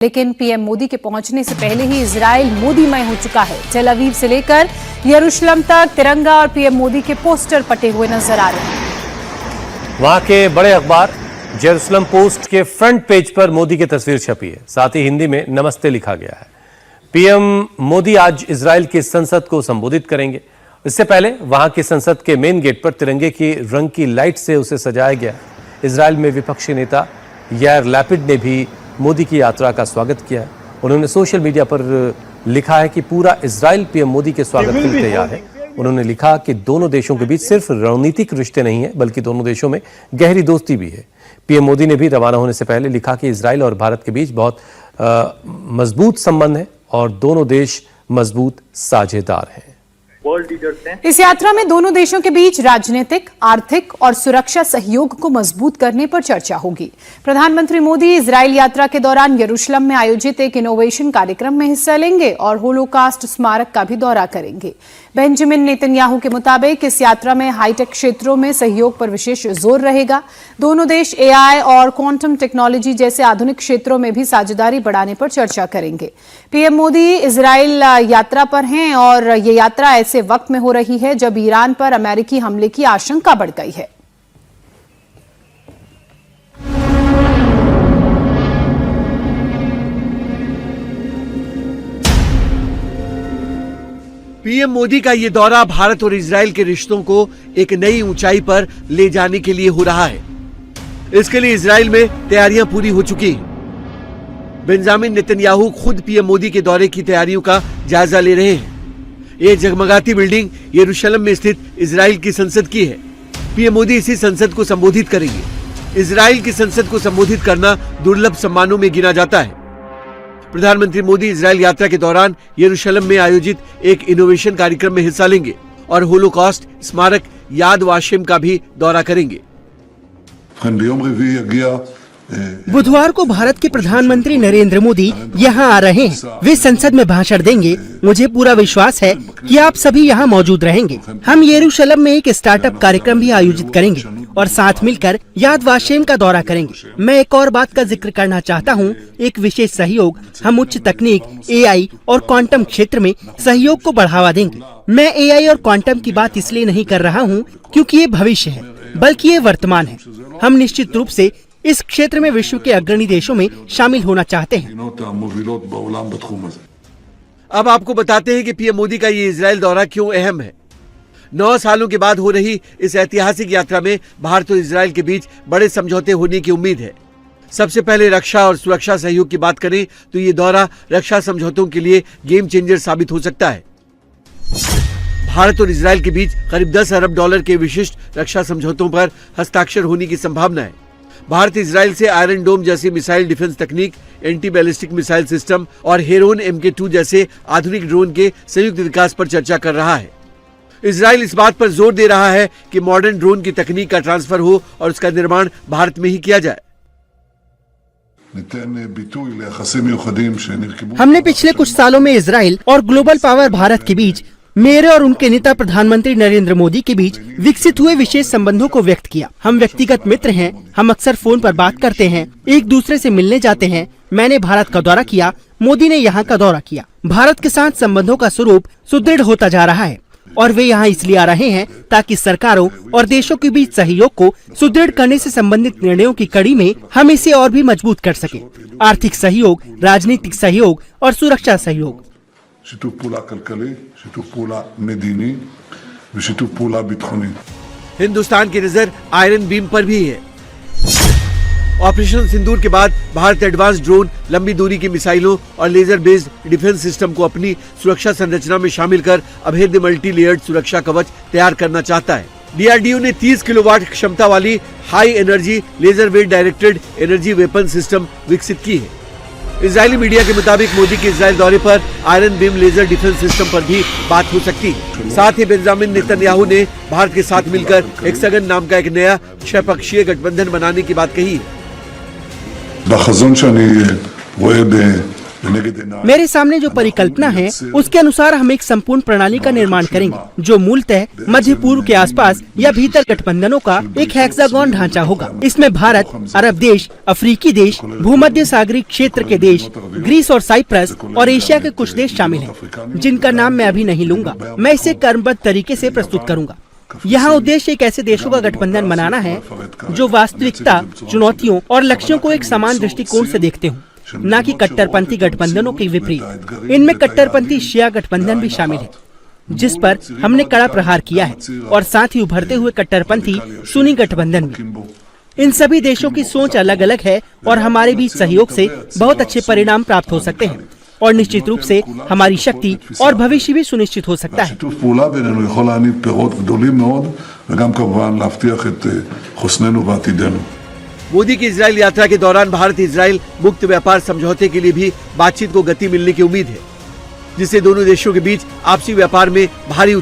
लेकिन पीएम मोदी के पहुंचने से पहले ही इजराइल मोदीमय हो चुका है। टेल अवीव से लेकर यरूशलेम तक तिरंगा और पीएम मोदी के पोस्टर पटे हुए नजर आ रहे हैं। वहां के बड़े अखबार जेरूसलम पोस्ट के फ्रंट पेज पर मोदी की तस्वीर छपी है, साथ ही हिंदी में नमस्ते लिखा गया है। पीएम मोदी आज इजराइल की संसद को संबोधित करेंगे। इससे पहले वहां की संसद के मेन गेट पर तिरंगे की रंग की लाइट से उसे सजाया गया। इजराइल में विपक्षी नेता यार लैपिड ने भी मोदी की यात्रा का स्वागत किया है। उन्होंने सोशल मीडिया पर लिखा है कि पूरा इजराइल पीएम मोदी के स्वागत के लिए तैयार है। उन्होंने लिखा कि दोनों देशों के बीच सिर्फ रणनीतिक रिश्ते नहीं है, बल्कि दोनों देशों में गहरी दोस्ती भी है। पीएम मोदी ने भी रवाना होने से पहले लिखा कि इजराइल और भारत के बीच बहुत मजबूत संबंध है और दोनों देश मजबूत साझेदार हैं। इस यात्रा में दोनों देशों के बीच राजनीतिक, आर्थिक और सुरक्षा सहयोग को मजबूत करने पर चर्चा होगी। प्रधानमंत्री मोदी इजराइल यात्रा के दौरान यरूशलेम में आयोजित एक इनोवेशन कार्यक्रम में हिस्सा लेंगे और होलोकास्ट स्मारक का भी दौरा करेंगे। बेंजामिन नेतन्याहू के मुताबिक इस यात्रा में हाईटेक क्षेत्रों में सहयोग पर विशेष जोर रहेगा। दोनों देश एआई और क्वांटम टेक्नोलॉजी जैसे आधुनिक क्षेत्रों में भी साझेदारी बढ़ाने पर चर्चा करेंगे। पीएम मोदी इजराइल यात्रा पर हैं और ये यात्रा ऐसे वक्त में हो रही है जब ईरान पर अमेरिकी हमले की आशंका बढ़ गई है। पीएम मोदी का ये दौरा भारत और इजराइल के रिश्तों को एक नई ऊंचाई पर ले जाने के लिए हो रहा है। इसके लिए इजराइल में तैयारियां पूरी हो चुकी हैं। बेंजामिन नेतन्याहू खुद पीएम मोदी के दौरे की तैयारियों का जायजा ले रहे हैं। ये जगमगाती बिल्डिंग यरूशलेम में स्थित इजराइल की संसद की है। पीएम मोदी इसी संसद को संबोधित करेंगे। इजराइल की संसद को संबोधित करना दुर्लभ सम्मानों में गिना जाता है। प्रधानमंत्री मोदी इजराइल यात्रा के दौरान यरूशलेम में आयोजित एक इनोवेशन कार्यक्रम में हिस्सा लेंगे और होलोकॉस्ट स्मारक याद वाशेम का भी दौरा करेंगे। बुधवार को भारत के प्रधानमंत्री नरेंद्र मोदी यहाँ आ रहे हैं। वे संसद में भाषण देंगे। मुझे पूरा विश्वास है कि आप सभी यहाँ मौजूद रहेंगे। हम यरूशलेम में एक स्टार्टअप कार्यक्रम भी आयोजित करेंगे और साथ मिलकर याद वाशेम का दौरा करेंगे। मैं एक और बात का जिक्र करना चाहता हूँ। एक विशेष सहयोग हम उच्च तकनीक, एआई और क्वांटम क्षेत्र में सहयोग को बढ़ावा देंगे। मैं एआई और क्वांटम की बात इसलिए नहीं कर रहा हूँ क्योंकि ये भविष्य है, बल्कि ये वर्तमान है। हम निश्चित रूप से इस क्षेत्र में विश्व के अग्रणी देशों में शामिल होना चाहते हैं। अब आपको बताते हैं कि पीएम मोदी का ये इजराइल दौरा क्यों अहम है। 9 सालों के बाद हो रही इस ऐतिहासिक यात्रा में भारत और इजराइल के बीच बड़े समझौते होने की उम्मीद है। सबसे पहले रक्षा और सुरक्षा सहयोग की बात करें तो ये दौरा रक्षा समझौतों के लिए गेम चेंजर साबित हो सकता है। भारत और इजराइल के बीच करीब 10 अरब डॉलर के विशिष्ट रक्षा समझौतों पर हस्ताक्षर होने की संभावना है। भारत इजराइल से आयरन डोम जैसी मिसाइल डिफेंस तकनीक, एंटी बैलिस्टिक मिसाइल सिस्टम और हेरोन MK2 जैसे आधुनिक ड्रोन के संयुक्त विकास पर चर्चा कर रहा है। इजराइल इस बात पर जोर दे रहा है कि मॉडर्न ड्रोन की तकनीक का ट्रांसफर हो और उसका निर्माण भारत में ही किया जाए। हमने पिछले कुछ सालों में इजराइल और ग्लोबल पावर भारत के बीच, मेरे और उनके नेता प्रधानमंत्री नरेंद्र मोदी के बीच विकसित हुए विशेष संबंधों को व्यक्त किया। हम व्यक्तिगत मित्र हैं। हम अक्सर फोन पर बात करते हैं, एक दूसरे से मिलने जाते हैं। मैंने भारत का दौरा किया, मोदी ने यहाँ का दौरा किया। भारत के साथ संबंधों का स्वरूप सुदृढ़ होता जा रहा है और वे यहाँ इसलिए आ रहे हैं ताकि सरकारों और देशों के बीच सहयोग को सुदृढ़ करने से संबंधित निर्णयों की कड़ी में हम इसे और भी मजबूत कर सकें। आर्थिक सहयोग, राजनीतिक सहयोग और सुरक्षा सहयोग। שיתוף פעולה כלכלי, שיתוף פעולה מדיני ושיתוף פעולה ביטחוני। हिंदुस्तान की नजर आयरन बीम पर भी है। ऑपरेशन सिंदूर के बाद भारत एडवांस ड्रोन, लंबी दूरी की मिसाइलों और लेजर बेस्ड डिफेंस सिस्टम को अपनी सुरक्षा संरचना में शामिल कर अभेद्य मल्टी लेयर्ड सुरक्षा कवच तैयार करना चाहता है। डीआरडीओ ने 30 किलोवाट क्षमता वाली हाई एनर्जी लेजर वेट डायरेक्टेड एनर्जी वेपन सिस्टम विकसित की है। इजरायली मीडिया के मुताबिक मोदी के इजराइल दौरे पर iron beam laser defence system पर भी बात हो सकती है। साथ ही बेंजामिन नेतन्याहू ने भारत के साथ मिलकर हेक्सागन नाम का एक नया 6-पक्षीय गठबंधन बनाने की बात कही है। בחזון שאני רואה मेरे सामने जो परिकल्पना है उसके अनुसार हम एक संपूर्ण प्रणाली का निर्माण करेंगे जो मूलतः मध्य पूर्व के आसपास या भीतर गठबंधनों का एक हेक्सागोन ढांचा होगा। इसमें भारत, अरब देश, अफ्रीकी देश, भूमध्य सागरीय क्षेत्र के देश, ग्रीस और साइप्रस और एशिया के कुछ देश शामिल हैं, जिनका नाम मैं अभी नहीं लूंगा। मैं इसे क्रमबद्ध तरीके से प्रस्तुत करूंगा। यहाँ उद्देश्य एक ऐसे देशों का गठबंधन बनाना है जो वास्तविकता, चुनौतियों और लक्ष्यों को एक समान दृष्टिकोण से देखते हों, न कि कट्टरपंथी गठबंधनों के विपरीत। इनमें कट्टरपंथी शिया गठबंधन भी शामिल है, जिस पर हमने कड़ा प्रहार किया है, और साथ ही उभरते हुए कट्टरपंथी सुन्नी गठबंधन भी। इन सभी देशों की सोच अलग अलग है और हमारे बीच सहयोग से बहुत अच्छे परिणाम प्राप्त हो सकते हैं, और निश्चित रूप से हमारी शक्ति और भविष्य भी सुनिश्चित हो सकता है। שיתוף פעולה בינינו יכול להניב פירות גדולים מאוד, וגם כמובן להבטיח את חוסננו ועתידנו. मोदी की इजराइल यात्रा के दौरान भारत इजराइल मुक्त व्यापार समझौते के लिए भी बातचीत को गति मिलने की उम्मीद है, जिससे दोनों देशों के बीच आपसी व्यापार में भारी